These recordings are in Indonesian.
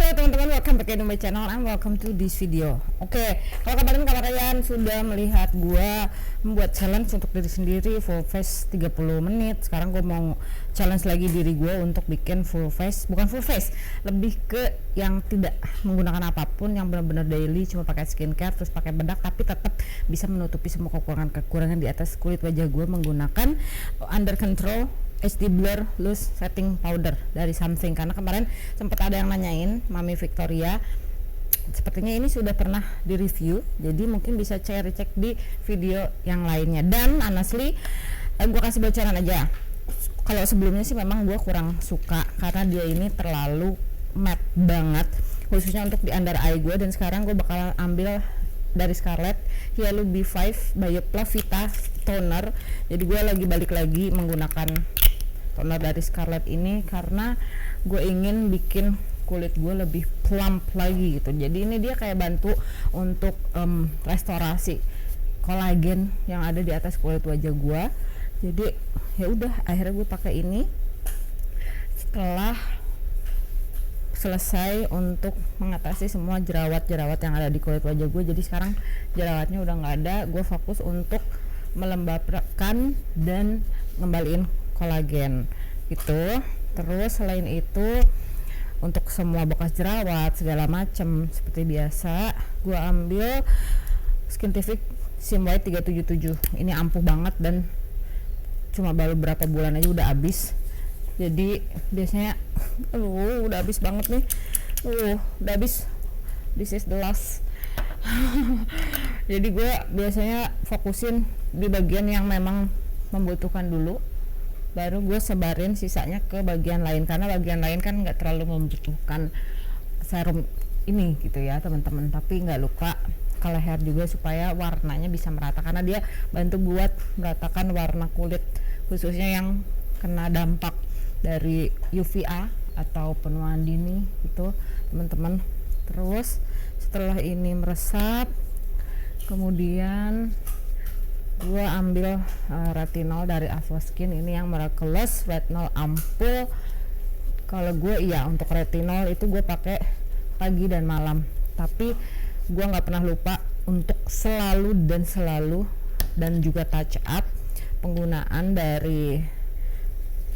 Halo teman-teman, welcome back to my channel and welcome to this video. Oke, kalau kemarin kalian sudah melihat gua membuat challenge untuk diri sendiri full face 30 menit. Sekarang gua mau challenge lagi diri gua untuk bikin full face, bukan full face, lebih ke yang tidak menggunakan apapun, yang benar-benar daily, cuma pakai skincare terus pakai bedak, tapi tetap bisa menutupi semua kekurangan di atas kulit wajah gua menggunakan Under Control HD Blur Loose Setting Powder dari Something. Karena kemarin sempat ada yang nanyain Mami Victoria, sepertinya ini sudah pernah di review, jadi mungkin bisa cek di video yang lainnya. Dan honestly, gue kasih bocoran aja, kalau sebelumnya sih memang gue kurang suka karena dia ini terlalu matte banget, khususnya untuk di under eye gue. Dan sekarang gue bakal ambil dari Scarlett Hyalu B5 by Plavita Toner. Jadi gue balik lagi menggunakan toner dari Scarlett ini karena gue ingin bikin kulit gue lebih plump lagi gitu. Jadi ini dia kayak bantu untuk restorasi kolagen yang ada di atas kulit wajah gue. Jadi ya udah, akhirnya gue pakai ini setelah selesai untuk mengatasi semua jerawat-jerawat yang ada di kulit wajah gue. Jadi sekarang jerawatnya udah nggak ada, gue fokus untuk melembabkan dan ngembaliin kolagen gitu. Terus selain itu, untuk semua bekas jerawat segala macem seperti biasa, gue ambil Skintific Sim White 377. Ini ampuh banget dan cuma baru berapa bulan aja udah habis. Jadi biasanya udah habis banget nih, udah habis, this is the last. Jadi gue biasanya fokusin di bagian yang memang membutuhkan dulu, baru gue sebarin sisanya ke bagian lain, karena bagian lain kan nggak terlalu membutuhkan serum ini gitu ya teman-teman. Tapi nggak lupa ke leher juga supaya warnanya bisa merata, karena dia bantu buat meratakan warna kulit khususnya yang kena dampak dari UVA atau penuaan dini itu teman-teman. Terus setelah ini meresap, kemudian gue ambil retinol dari Avoskin, ini yang Miraculous Retinol Ampoule. Kalau gue untuk retinol itu gue pakai pagi dan malam, tapi gue nggak pernah lupa untuk selalu dan juga touch up penggunaan dari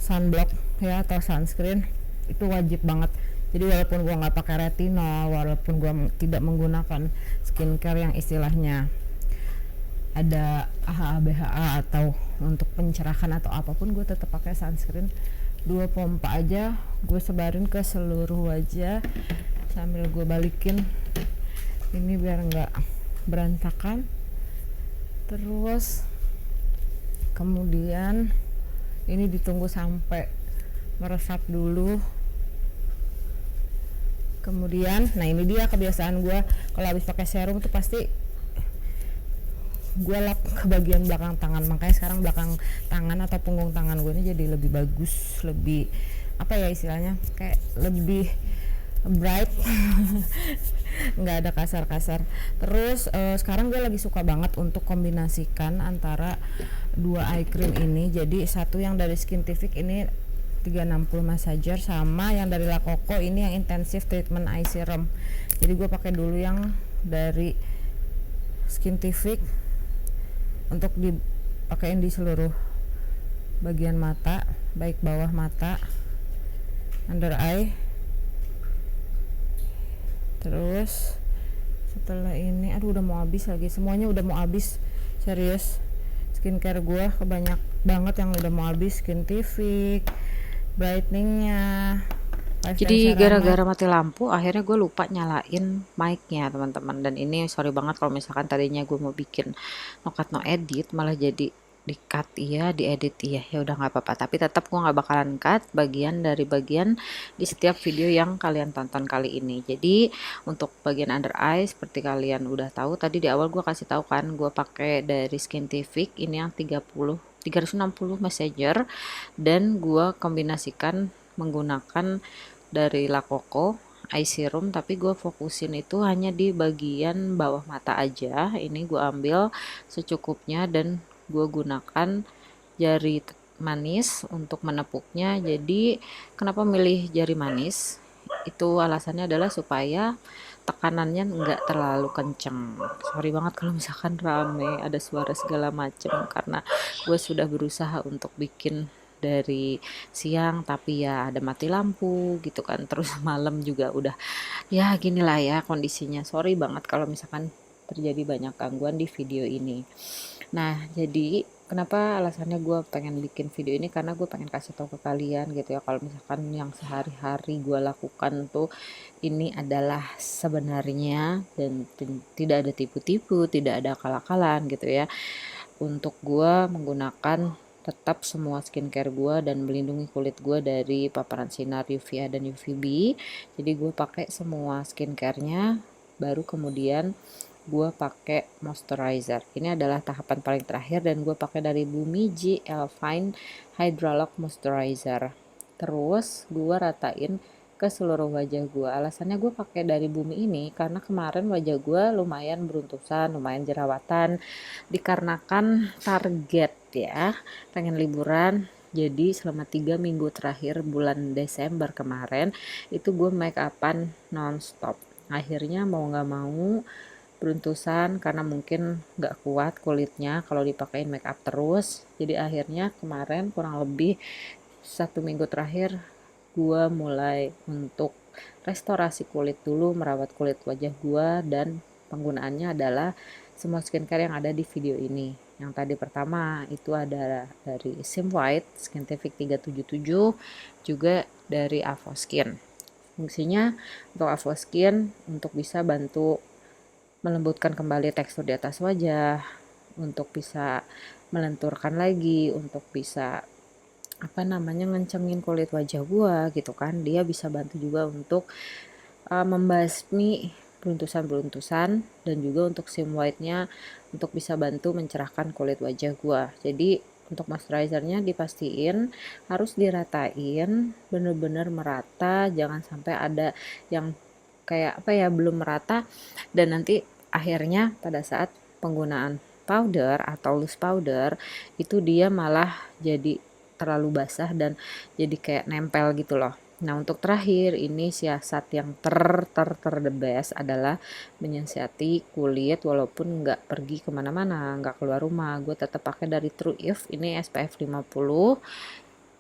sunblock ya atau sunscreen, itu wajib banget. Jadi walaupun gue nggak pakai retinol, walaupun gue tidak menggunakan skincare yang istilahnya ada AHA BHA atau untuk pencerahan atau apapun, gue tetap pakai sunscreen 2 pompa aja. Gue sebarin ke seluruh wajah sambil gue balikin ini biar nggak berantakan. Terus kemudian ini ditunggu sampai meresap dulu. Kemudian nah ini dia kebiasaan gue, kalau habis pakai serum tuh pasti gue lap ke bagian belakang tangan. Makanya sekarang belakang tangan atau punggung tangan gue ini jadi lebih bagus, lebih apa ya istilahnya, kayak lebih bright. Nggak ada kasar-kasar. Terus sekarang gue lagi suka banget untuk kombinasikan antara 2 eye cream ini. Jadi satu yang dari Skintific ini 360 massager, sama yang dari La Coco ini yang intensive treatment eye serum. Jadi gue pakai dulu yang dari Skintific untuk dipakein di seluruh bagian mata, baik bawah mata, under eye. Terus setelah ini udah mau habis lagi, semuanya udah mau habis, serius. Skincare gue kebanyak banget yang udah mau habis. Skintific brightening-nya. Jadi gara-gara mati lampu akhirnya gue lupa nyalain mic-nya teman-teman. Dan ini sorry banget kalau misalkan tadinya gue mau bikin no cut no edit malah jadi di cut iya, di edit iya. Ya udah nggak apa-apa, tapi tetap gue nggak bakalan cut bagian di setiap video yang kalian tonton kali ini. Jadi untuk bagian under eye seperti kalian udah tahu tadi di awal gue kasih tahu kan, gue pakai dari Skintific ini yang 360 messenger, dan gue kombinasikan menggunakan dari La Coco eye serum, tapi gue fokusin itu hanya di bagian bawah mata aja. Ini gue ambil secukupnya dan gue gunakan jari manis untuk menepuknya. Jadi kenapa milih jari manis? Itu alasannya adalah supaya tekanannya nggak terlalu kenceng. Sorry banget kalau misalkan rame, ada suara segala macem, karena gue sudah berusaha untuk bikin dari siang tapi ya ada mati lampu gitu kan, terus malam juga udah ya gini lah ya kondisinya. Sorry banget kalau misalkan terjadi banyak gangguan di video ini. Nah, jadi kenapa alasannya gue pengen bikin video ini, karena gue pengen kasih tahu ke kalian gitu ya, kalau misalkan yang sehari-hari gue lakukan tuh ini adalah sebenarnya, dan tidak ada tipu-tipu, tidak ada akal-akalan gitu ya. Untuk gue menggunakan tetap semua skincare gue dan melindungi kulit gue dari paparan sinar UVA dan UVB. Jadi gue pakai semua skincarenya, baru kemudian gue pakai moisturizer. Ini adalah tahapan paling terakhir, dan gue pakai dari Bumiji Elfine Hydralock Moisturizer. Terus gue ratain ke seluruh wajah gue. Alasannya gue pakai dari Bumi ini karena kemarin wajah gue lumayan beruntusan, lumayan jerawatan, dikarenakan target ya, pengen liburan. Jadi selama 3 minggu terakhir bulan Desember kemarin itu gue make upan nonstop. Akhirnya mau nggak mau beruntusan karena mungkin nggak kuat kulitnya kalau dipakein make up terus. Jadi akhirnya kemarin kurang lebih 1 minggu terakhir gue mulai untuk restorasi kulit dulu, merawat kulit wajah gue, dan penggunaannya adalah semua skincare yang ada di video ini. Yang tadi pertama itu ada dari Sim White Skintific 377, juga dari Avoskin. Fungsinya untuk Avoskin untuk bisa bantu melembutkan kembali tekstur di atas wajah, untuk bisa melenturkan lagi, untuk bisa ngencengin kulit wajah gua gitu kan. Dia bisa bantu juga untuk membasmi beruntusan-beruntusan, dan juga untuk sim white-nya untuk bisa bantu mencerahkan kulit wajah gua. Jadi untuk moisturizernya dipastiin harus diratain bener-bener merata, jangan sampai ada yang kayak belum merata, dan nanti akhirnya pada saat penggunaan powder atau loose powder itu dia malah jadi terlalu basah dan jadi kayak nempel gitu loh. Nah, untuk terakhir ini siasat yang the best adalah menyiasati kulit walaupun nggak pergi kemana-mana, nggak keluar rumah. Gue tetap pakai dari True If, ini SPF 50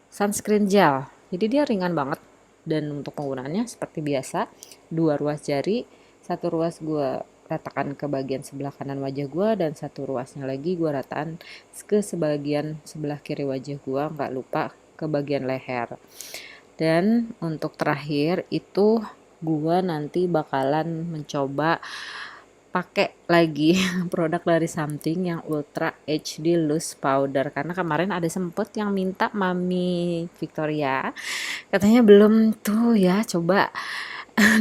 sunscreen gel. Jadi dia ringan banget, dan untuk penggunaannya seperti biasa, 2 ruas jari, 1 ruas gue ratakan ke bagian sebelah kanan wajah gue, dan 1 ruasnya lagi gue ratakan ke sebagian sebelah kiri wajah gue, nggak lupa ke bagian leher. Dan untuk terakhir itu gue nanti bakalan mencoba pakai lagi produk dari Something yang Ultra HD Loose Powder, karena kemarin ada sempet yang minta Mami Victoria, katanya belum tuh ya coba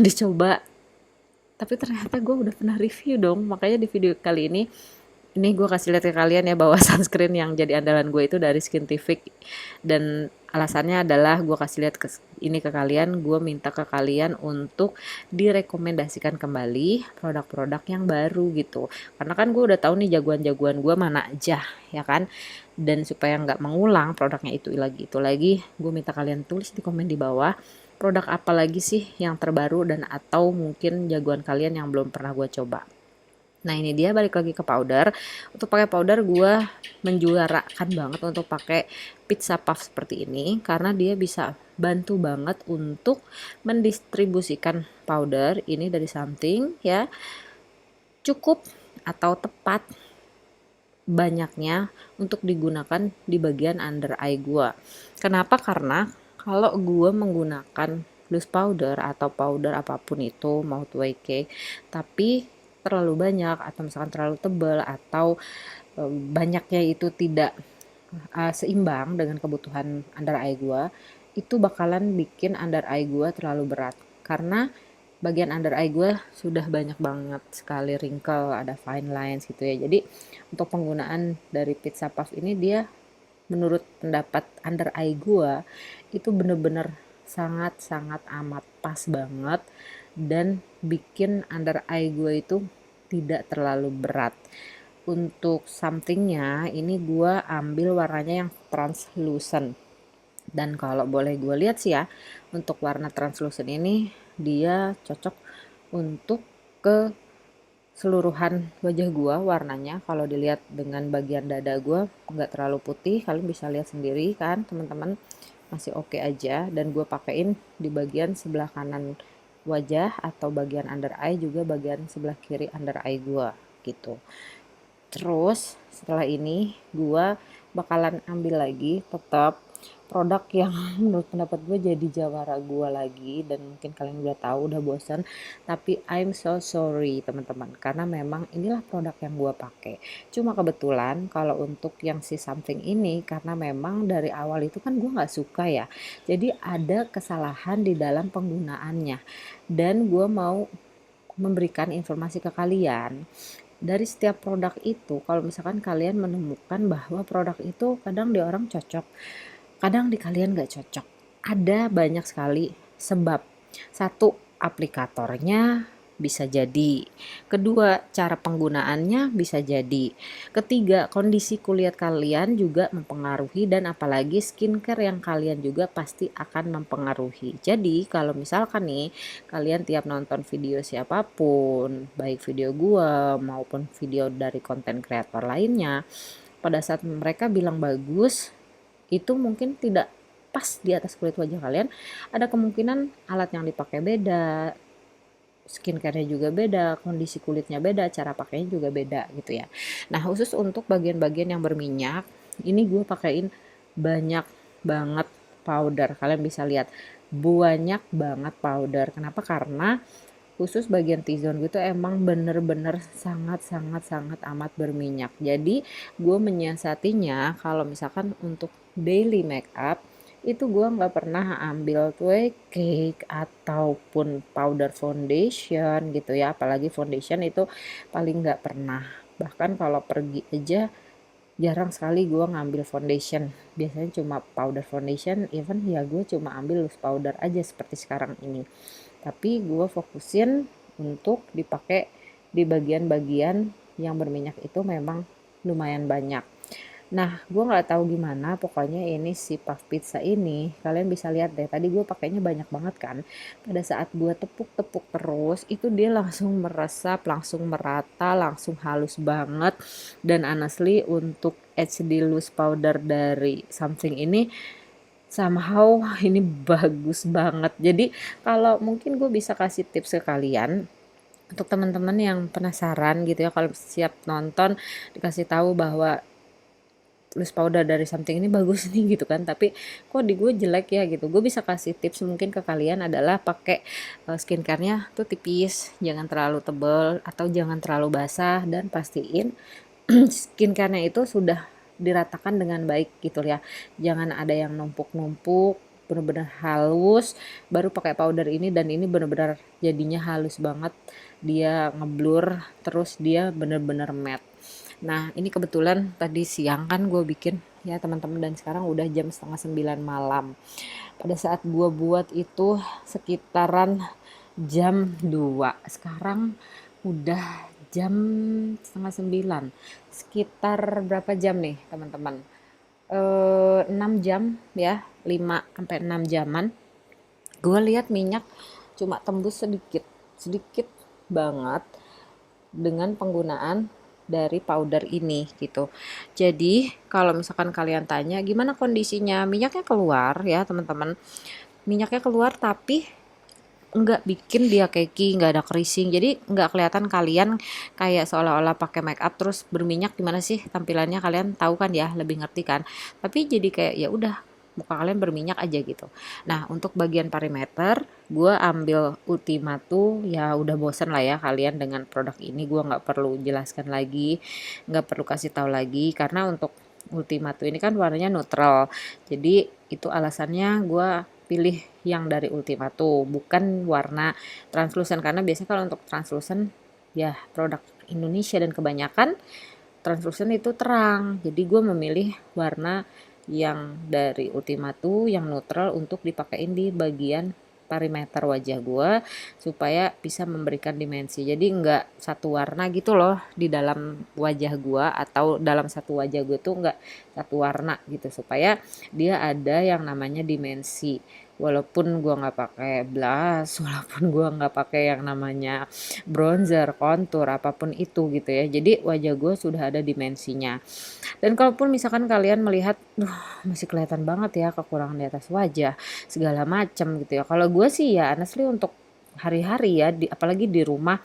dicoba, tapi ternyata gue udah pernah review dong. Makanya di video kali ini gue kasih lihat ke kalian ya bahwa sunscreen yang jadi andalan gue itu dari Skintific, dan alasannya adalah gue kasih lihat ini ke kalian, gue minta ke kalian untuk direkomendasikan kembali produk-produk yang baru gitu, karena kan gue udah tahu nih jagoan-jagoan gue mana aja ya kan. Dan supaya nggak mengulang produknya itu lagi, gue minta kalian tulis di komen di bawah produk apa lagi sih yang terbaru, dan atau mungkin jagoan kalian yang belum pernah gue coba. Nah, ini dia balik lagi ke powder. Untuk pakai powder gue menjuarakan banget untuk pakai pizza puff seperti ini, karena dia bisa bantu banget untuk mendistribusikan powder ini dari Something ya, cukup atau tepat banyaknya untuk digunakan di bagian under eye gue. Kenapa? Karena kalau gue menggunakan loose powder atau powder apapun itu, mau 2K, tapi terlalu banyak atau misalkan terlalu tebal, atau banyaknya itu tidak seimbang dengan kebutuhan under eye gue, itu bakalan bikin under eye gue terlalu berat, karena bagian under eye gue sudah banyak banget sekali wrinkle, ada fine lines gitu ya. Jadi untuk penggunaan dari pizza puff ini, dia menurut pendapat under eye gue itu bener-bener sangat-sangat amat pas banget, dan bikin under eye gue itu tidak terlalu berat. Untuk Somethingnya ini gue ambil warnanya yang translucent, Dan kalau boleh gue lihat sih ya, untuk warna translucent ini dia cocok untuk ke seluruhan wajah gua warnanya. Kalau dilihat dengan bagian dada gua nggak terlalu putih, kalian bisa lihat sendiri kan teman-teman, masih oke aja. Dan gua pakein di bagian sebelah kanan wajah atau bagian under eye, juga bagian sebelah kiri under eye gua gitu. Terus setelah ini gua bakalan ambil lagi tetap produk yang menurut pendapat gue jadi jawara gue lagi, dan mungkin kalian udah tahu udah bosan, tapi I'm so sorry teman-teman, karena memang inilah produk yang gue pakai. Cuma kebetulan kalau untuk yang si something ini, karena memang dari awal itu kan gue nggak suka ya, jadi ada kesalahan di dalam penggunaannya, dan gue mau memberikan informasi ke kalian. Dari setiap produk itu, kalau misalkan kalian menemukan bahwa produk itu kadang di orang cocok, kadang di kalian gak cocok, ada banyak sekali sebab. Satu, aplikatornya bisa jadi. Kedua, cara penggunaannya bisa jadi. Ketiga, kondisi kulit kalian juga mempengaruhi, dan apalagi skincare yang kalian juga pasti akan mempengaruhi. Jadi kalau misalkan nih kalian tiap nonton video siapapun, baik video gua maupun video dari konten kreator lainnya, pada saat mereka bilang bagus, itu mungkin tidak pas di atas kulit wajah kalian, ada kemungkinan alat yang dipakai beda, skincare-nya juga beda, kondisi kulitnya beda, cara pakainya juga beda gitu ya. Nah, khusus untuk bagian-bagian yang berminyak, ini gue pakein banyak banget powder. Kalian bisa lihat banyak banget powder. Kenapa? Karena khusus bagian T-zone gitu emang bener-bener sangat amat berminyak. Jadi gue menyiasatinya kalau misalkan untuk daily makeup itu gue nggak pernah ambil cake ataupun powder foundation gitu ya, apalagi foundation itu paling nggak pernah. Bahkan kalau pergi aja jarang sekali gue ngambil foundation, biasanya cuma powder foundation, even ya gue cuma ambil loose powder aja seperti sekarang ini. Tapi gue fokusin untuk dipakai di bagian-bagian yang berminyak itu memang lumayan banyak. Nah, gue nggak tahu gimana, pokoknya ini si puff pizza ini, kalian bisa lihat deh, tadi gue pakainya banyak banget kan. Pada saat gue tepuk-tepuk terus, itu dia langsung meresap, langsung merata, langsung halus banget. Dan honestly untuk HD loose powder dari something ini, somehow ini bagus banget. Jadi kalau mungkin gue bisa kasih tips ke kalian, untuk teman-teman yang penasaran gitu ya, kalau siap nonton dikasih tahu bahwa loose powder dari something ini bagus nih gitu kan, tapi kok di gue jelek ya gitu, gue bisa kasih tips mungkin ke kalian adalah pakai skincare-nya tuh tipis, jangan terlalu tebal atau jangan terlalu basah, dan pastiin skincare-nya itu sudah diratakan dengan baik gitu ya, jangan ada yang numpuk-numpuk, bener-bener halus baru pakai powder ini, dan ini bener-bener jadinya halus banget, dia ngeblur, terus dia bener-bener matte. Nah, ini kebetulan tadi siang kan gue bikin ya teman-teman, dan sekarang udah jam setengah 9 malam. Pada saat gue buat itu sekitaran jam 2. Sekarang udah jam setengah 9. Sekitar berapa jam nih teman-teman? 6 jam ya, 5 sampai 6 jaman. Gue lihat minyak cuma tembus sedikit, sedikit banget dengan penggunaan dari powder ini gitu. Jadi kalau misalkan kalian tanya gimana kondisinya, minyaknya keluar ya teman-teman. Minyaknya keluar tapi nggak bikin dia cakey, nggak ada creasing. Jadi nggak kelihatan kalian kayak seolah-olah pakai make up terus berminyak, gimana sih tampilannya, kalian tahu kan ya, lebih ngerti kan. Tapi jadi kayak ya udah muka kalian berminyak aja gitu. Nah, untuk bagian perimeter, gue ambil Ultimatu, ya udah bosen lah ya kalian dengan produk ini, gue nggak perlu jelaskan lagi, nggak perlu kasih tahu lagi, karena untuk Ultimatu ini kan warnanya neutral, jadi itu alasannya gue pilih yang dari Ultimatu, bukan warna translucent, karena biasanya kalau untuk translucent ya produk Indonesia dan kebanyakan translucent itu terang, jadi gue memilih warna yang dari Ultimatu yang neutral untuk dipakein di bagian perimeter wajah gue supaya bisa memberikan dimensi. Jadi nggak satu warna gitu loh di dalam wajah gue, atau dalam satu wajah gue tuh nggak satu warna gitu, supaya dia ada yang namanya dimensi. Walaupun gua nggak pakai blush, walaupun gua nggak pakai yang namanya bronzer, kontur, apapun itu gitu ya. Jadi wajah gue sudah ada dimensinya. Dan kalaupun misalkan kalian melihat, duh masih kelihatan banget ya kekurangan di atas wajah, segala macam gitu ya. Kalau gue sih ya honestly untuk hari-hari ya, apalagi di rumah,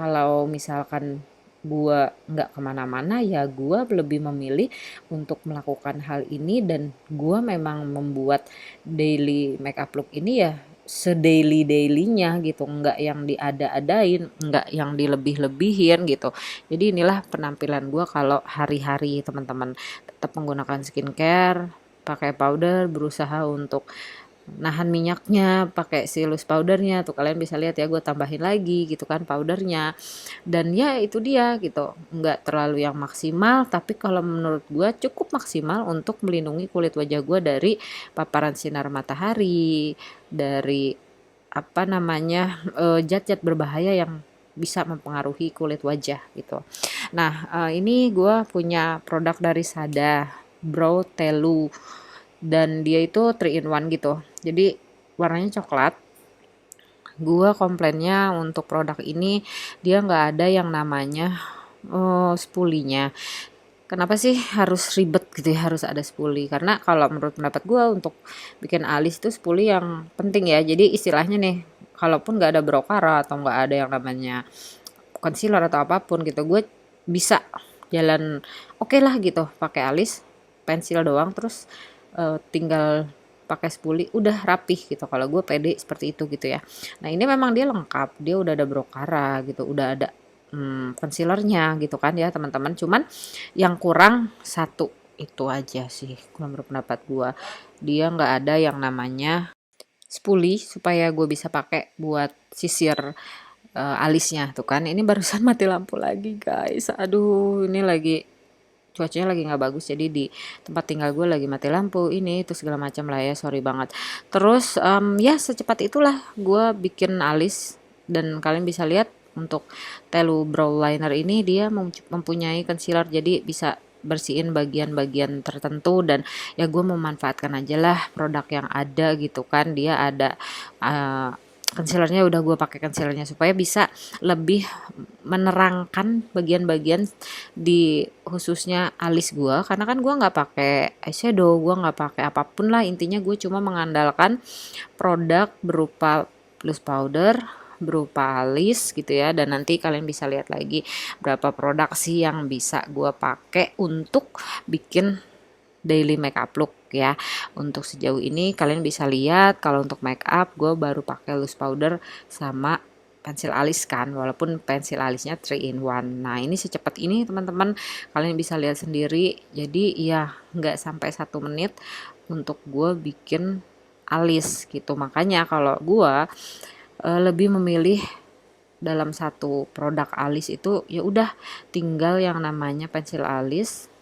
kalau misalkan gue nggak kemana-mana ya gue lebih memilih untuk melakukan hal ini, dan gue memang membuat daily makeup look ini ya sedaily dailynya gitu, nggak yang diada-adain, nggak yang dilebih-lebihin gitu. Jadi inilah penampilan gue kalau hari-hari teman-teman, tetap menggunakan skincare, pakai powder, berusaha untuk nahan minyaknya, pakai si loose powdernya tuh, kalian bisa lihat ya gue tambahin lagi gitu kan powdernya. Dan ya itu dia gitu, nggak terlalu yang maksimal, tapi kalau menurut gue cukup maksimal untuk melindungi kulit wajah gue dari paparan sinar matahari, dari apa namanya zat-zat berbahaya yang bisa mempengaruhi kulit wajah gitu. Nah ini gue punya produk dari Sada, Brow Telu, dan dia itu 3 in 1 gitu. Jadi warnanya coklat. Gua komplainnya untuk produk ini dia nggak ada yang namanya spulinya. Kenapa sih harus ribet gitu ya, harus ada spuli? Karena kalau menurut pendapat gua untuk bikin alis itu spuli yang penting ya. Jadi istilahnya nih, kalaupun nggak ada brokara atau nggak ada yang namanya concealer atau apapun gitu, gue bisa jalan oke lah gitu pakai alis pensil doang, terus tinggal pakai spuli udah rapih gitu. Kalau gue pede seperti itu gitu ya. Nah ini memang dia lengkap, dia udah ada brokara gitu, udah ada concealernya gitu kan ya teman-teman. Cuman yang kurang satu itu aja sih menurut pendapat gue, dia nggak ada yang namanya spuli supaya gue bisa pakai buat sisir alisnya tuh kan. Ini barusan mati lampu lagi guys, aduh ini lagi cuacanya lagi nggak bagus, jadi di tempat tinggal gue lagi mati lampu ini itu segala macam lah ya, sorry banget. Terus ya secepat itulah gue bikin alis, dan kalian bisa lihat untuk Telu Brow Liner ini dia mempunyai concealer, jadi bisa bersihin bagian-bagian tertentu, dan ya gue memanfaatkan aja lah produk yang ada gitu kan. Dia ada concealernya, udah gue pakai concealernya supaya bisa lebih menerangkan bagian-bagian di khususnya alis gue, karena kan gue nggak pakai eyeshadow, gue nggak pakai apapun lah, intinya gue cuma mengandalkan produk berupa loose powder, berupa alis gitu ya. Dan nanti kalian bisa lihat lagi berapa produk sih yang bisa gue pakai untuk bikin daily makeup look ya. Untuk sejauh ini kalian bisa lihat kalau untuk makeup gue baru pakai loose powder sama pensil alis kan, walaupun pensil alisnya 3 in 1. Nah ini secepat ini teman-teman, kalian bisa lihat sendiri. Jadi ya nggak sampai 1 menit untuk gue bikin alis gitu. Makanya kalau gue lebih memilih dalam satu produk alis itu ya udah tinggal yang namanya pensil alis,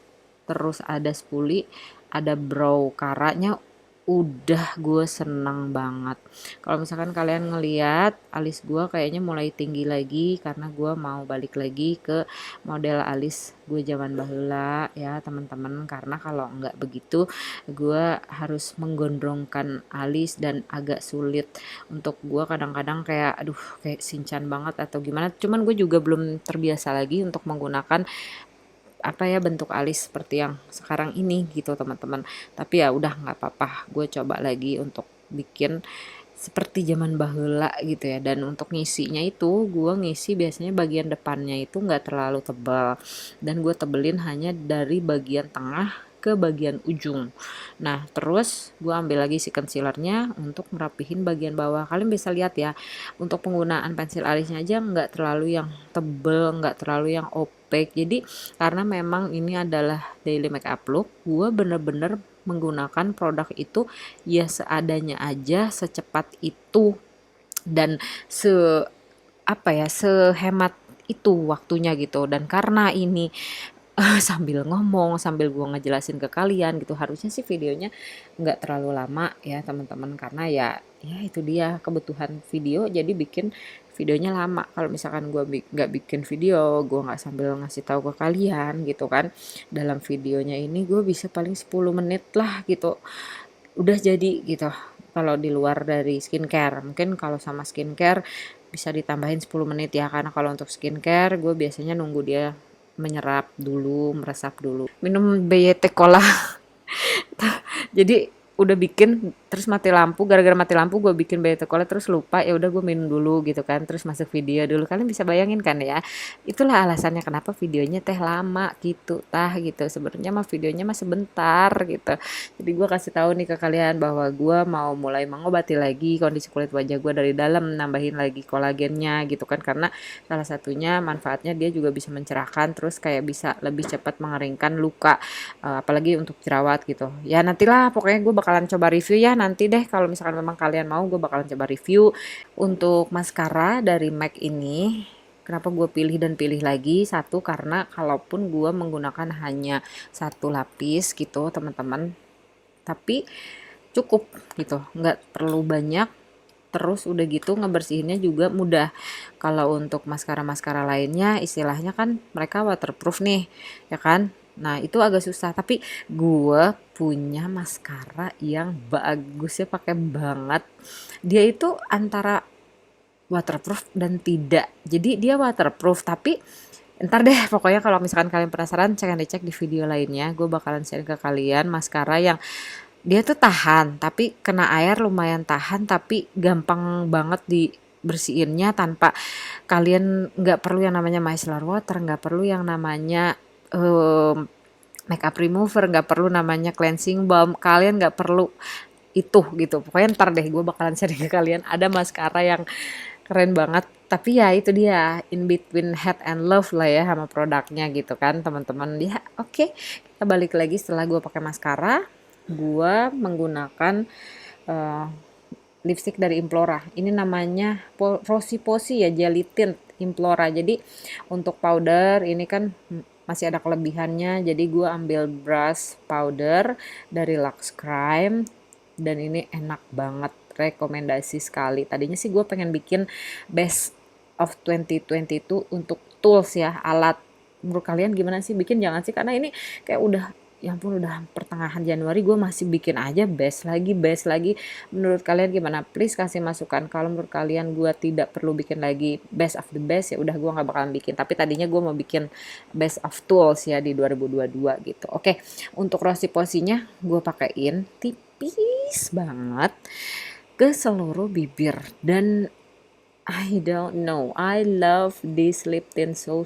terus ada spuli, ada brow karanya, udah gue seneng banget. Kalau misalkan kalian ngeliat alis gue kayaknya mulai tinggi lagi, karena gue mau balik lagi ke model alis gue zaman bahula ya teman-teman. Karena kalau nggak begitu gue harus menggondrongkan alis dan agak sulit untuk gue, kadang-kadang kayak aduh kayak sinchan banget atau gimana. Cuman gue juga belum terbiasa lagi untuk menggunakan apa ya bentuk alis seperti yang sekarang ini gitu teman-teman. Tapi ya udah nggak apa-apa, gue coba lagi untuk bikin seperti zaman bahula gitu ya. Dan untuk ngisinya itu gue ngisi biasanya bagian depannya itu nggak terlalu tebal, dan gue tebelin hanya dari bagian tengah ke bagian ujung. Nah terus gue ambil lagi si concealernya untuk merapihin bagian bawah. Kalian bisa lihat ya, untuk penggunaan pensil alisnya aja nggak terlalu yang tebel, nggak terlalu yang opaque. Jadi karena memang ini adalah daily makeup look, gue bener-bener menggunakan produk itu ya seadanya aja, secepat itu, dan apa ya sehemat itu waktunya gitu. Dan karena ini sambil ngomong, sambil gua ngejelasin ke kalian gitu. Harusnya sih videonya nggak terlalu lama ya teman-teman, karena ya itu dia kebutuhan video jadi bikin videonya lama. Kalau misalkan gua nggak bikin video, gua nggak sambil ngasih tahu ke kalian gitu kan, dalam videonya ini gue bisa paling 10 menit lah gitu udah jadi gitu. Kalau di luar dari skincare, mungkin kalau sama skincare bisa ditambahin 10 menit ya, karena kalau untuk skincare gue biasanya nunggu dia menyerap dulu, meresap dulu. Minum BYT Cola. Jadi udah bikin terus mati lampu, gara-gara mati lampu gue bikin BYT Cola terus lupa, ya udah gue minum dulu gitu kan, terus masuk video dulu. Kalian bisa bayangin kan ya, itulah alasannya kenapa videonya teh lama gitu gitu. Sebenarnya mah videonya mah sebentar gitu. Jadi gue kasih tahu nih ke kalian bahwa gue mau mulai mengobati lagi kondisi kulit wajah gue dari dalam, nambahin lagi kolagennya gitu kan, karena salah satunya manfaatnya dia juga bisa mencerahkan, terus kayak bisa lebih cepat mengeringkan luka, apalagi untuk jerawat gitu ya. Nantilah pokoknya gue bakalan coba review ya nanti deh, kalau misalkan memang kalian mau gue bakalan coba review. Untuk maskara dari MAC ini, kenapa gue pilih dan pilih lagi, satu karena kalaupun gue menggunakan hanya satu lapis gitu teman-teman, tapi cukup gitu, nggak perlu banyak. Terus udah gitu ngebersihinnya juga mudah. Kalau untuk maskara-maskara lainnya istilahnya kan mereka waterproof nih, ya kan? Nah itu agak susah. Tapi gue punya maskara yang bagusnya pakai banget. Dia itu antara waterproof dan tidak. Jadi dia waterproof tapi ntar deh pokoknya kalau misalkan kalian penasaran jangan dicek di video lainnya. Gue bakalan share ke kalian maskara yang dia tuh tahan, tapi kena air lumayan tahan, tapi gampang banget dibersihinnya tanpa kalian nggak perlu yang namanya micellar water, nggak perlu yang namanya makeup remover, nggak perlu namanya cleansing balm, kalian nggak perlu itu gitu. Pokoknya ntar deh gue bakalan share ke kalian ada maskara yang keren banget, tapi ya itu dia in between head and love lah ya sama produknya gitu kan teman-teman ya. Oke, kita balik lagi setelah gue pakai maskara. Gua menggunakan uh, lipstick dari Implora. Ini namanya Rosy Posy ya, Jelly Tint Implora. Jadi untuk powder ini kan masih ada kelebihannya. Jadi gua ambil brush powder dari Lux Crime dan ini enak banget, rekomendasi sekali. Tadinya sih gue pengen bikin best of 2022 untuk tools ya, alat. Menurut kalian gimana sih bikin? Jangan sih, karena ini kayak udah, ya ampun, udah pertengahan Januari gue masih bikin aja best lagi, best lagi. Menurut kalian gimana? Please kasih masukan. Kalau menurut kalian gue tidak perlu bikin lagi best of the best, ya udah gue nggak bakalan bikin. Tapi tadinya gue mau bikin best of tools ya di 2022 gitu. Oke, untuk Rosy Posy-nya gue pakein tipis banget ke seluruh bibir, dan I don't know, I love this lip tint so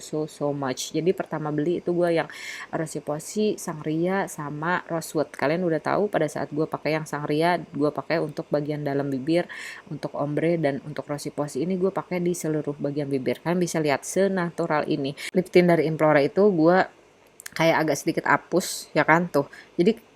much. Jadi pertama beli itu gue yang Rosy Posy, Sangria sama Rosewood. Kalian udah tahu pada saat gue pakai yang Sangria, gue pakai untuk bagian dalam bibir, untuk ombre, dan untuk Rosy Posy ini gue pakai di seluruh bagian bibir. Kalian bisa lihat senatural ini. Lip tint dari Implora itu gue kayak agak sedikit apus ya kan tuh. Jadi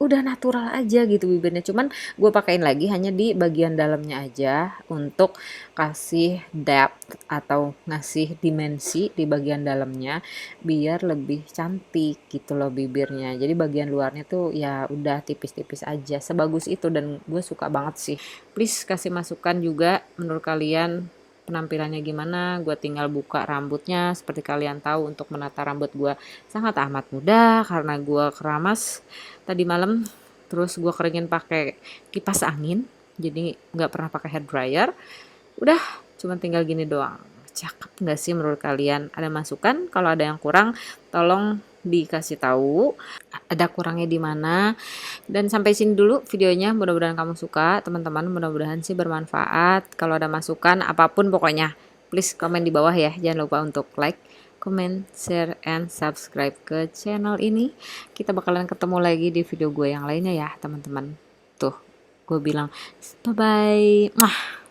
udah natural aja gitu bibirnya, cuman gue pakein lagi hanya di bagian dalamnya aja untuk kasih depth atau ngasih dimensi di bagian dalamnya biar lebih cantik gitu loh bibirnya. Jadi bagian luarnya tuh ya udah tipis-tipis aja, sebagus itu, dan gue suka banget sih. Please kasih masukan juga menurut kalian penampilannya gimana. Gue tinggal buka rambutnya. Seperti kalian tahu, untuk menata rambut gue sangat amat mudah karena gue keramas tadi malam, terus gue keringin pakai kipas angin, jadi nggak pernah pakai hair dryer. Udah cuma tinggal gini doang. Cakep nggak sih menurut kalian? Ada masukan? Kalau ada yang kurang tolong dikasih tahu ada kurangnya di mana. Dan sampai sini dulu videonya, mudah-mudahan kamu suka teman-teman, mudah-mudahan sih bermanfaat. Kalau ada masukan apapun pokoknya please komen di bawah ya, jangan lupa untuk like, comment, share, and subscribe ke channel ini. Kita bakalan ketemu lagi di video gue yang lainnya ya teman-teman. Tuh gue bilang bye bye.